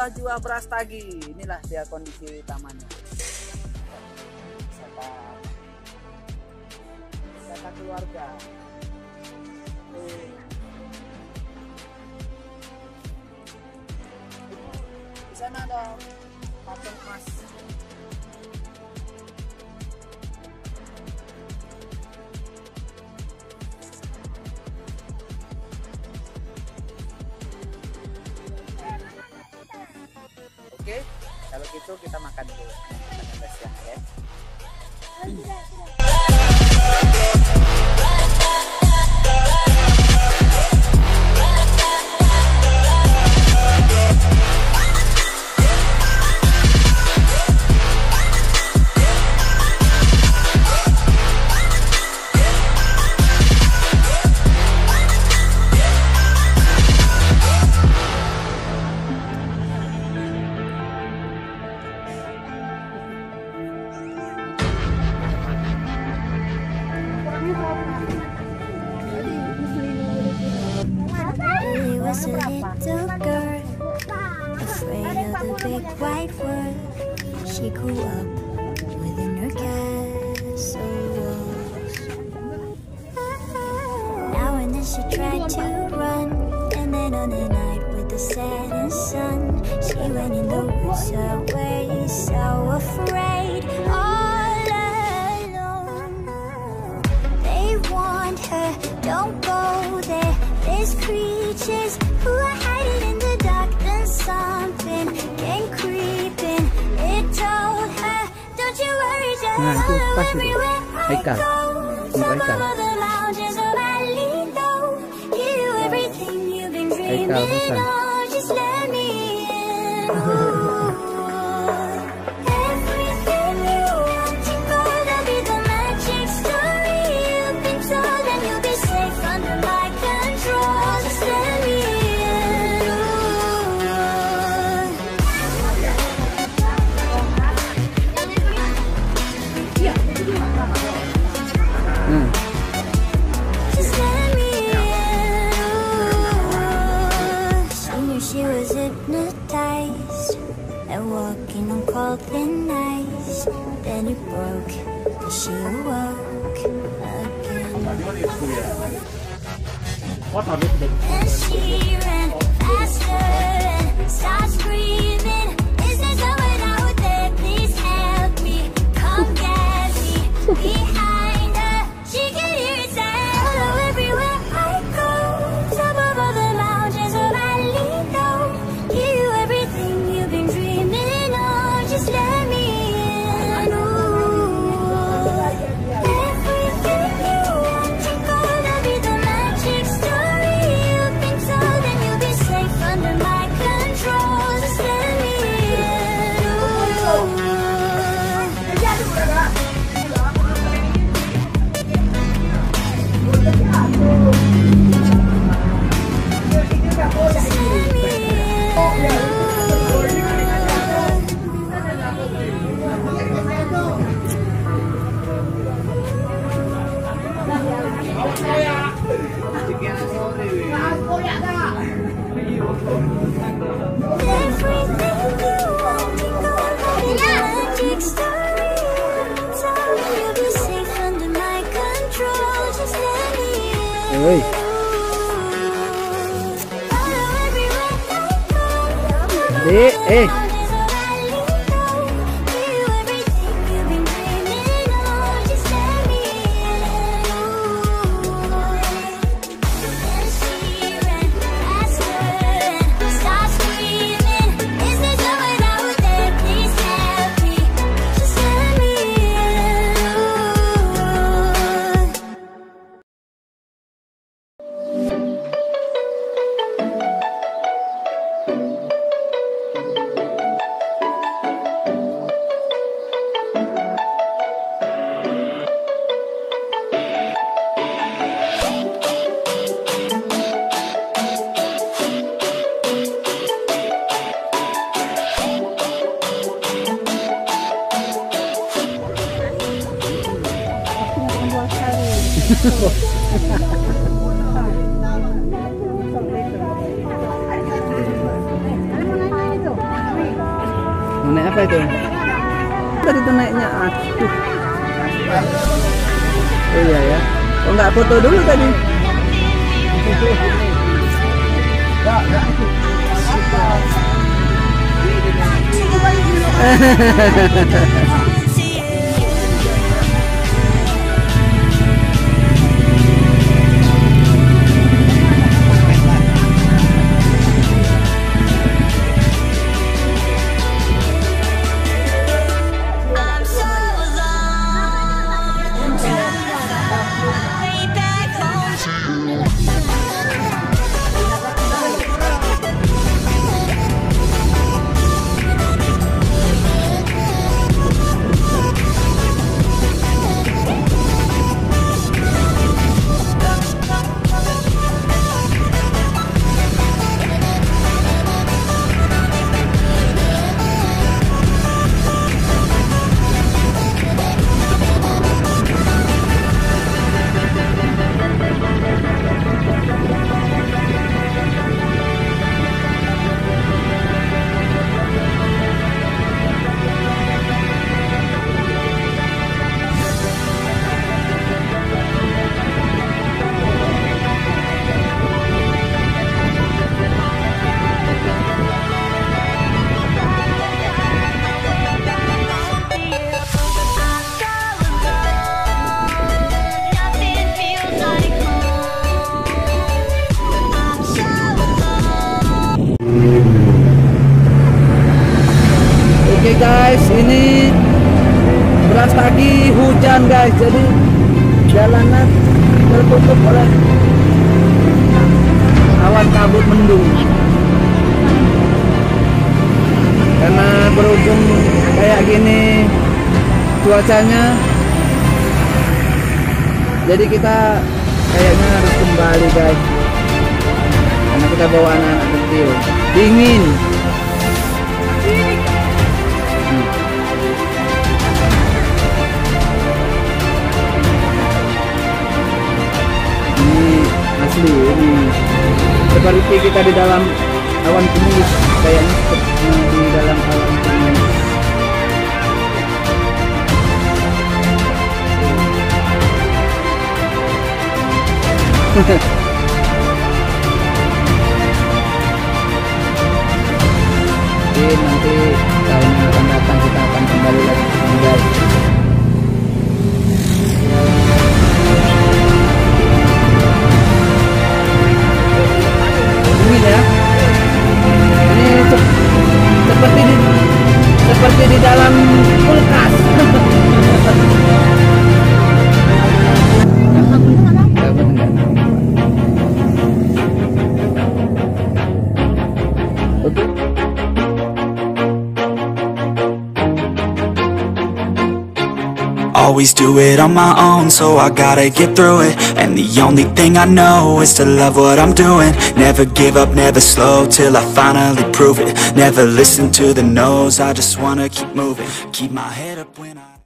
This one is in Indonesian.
Lajua Brastagi. Inilah dia kondisi tamannya. Wisata keluarga. Di sana ada patung emas. Oke, kalau gitu kita makan dulu. Makan siang ya. Was a little girl, afraid of the big white world. She grew up within her castle walls. Now and then she tried to run, and then on the night with the setting sun, she went in the woods away, so afraid, all alone. They warned her, don't go there, there's creatures who are hiding in the dark, then something came creeping. It told her, don't you worry, just follow everywhere I go. Top of all the mountains of Alindo, give you everything you've been dreaming of, just let me in. Everything you want, you're gonna be the magic story you've been told, and you'll be safe under my control, just let me in. Just let me in. She knew she was hypnotized and walking on cold thin ice. Then it broke, and she awoke again. And she ran faster and started screaming, is there someone out there? Please help me, come get me. Behind her, she can hear it say, follow everywhere I go. Top of all the mountains of Alindo, give you everything you've been dreaming of, just let me in. Ooh. Everything you want, you're gonna be the magic story you've been told, and you'll be safe under my control, just let me in. Ooh. Just let me Oi. Dek, Naik apa itu? Tadi tuh naiknya, aduh. Oh iya ya. Oh nggak foto dulu tadi? I'm so alone. Way back home. Oke guys, ini beras pagi hujan guys, jadi jalanan tertutup oleh awan kabut mendung. Karena berujung kayak gini cuacanya, jadi kita kayaknya harus kembali guys, karena kita bawa anak-anak kecil, dingin. Ini asli, ini seperti kita di dalam awan cumulus, kayaknya seperti di dalam awan cumulus. Mungkin nanti tahun yang akan datang kita akan kembali lagi ke sini guys. Dingin ya. Ini seperti di dalam kulkas. Oke. Always do it on my own, so I gotta get through it. And the only thing I know is to love what I'm doing. Never give up, never slow, till I finally prove it. Never listen to the no's, I just wanna keep moving. Keep my head up when I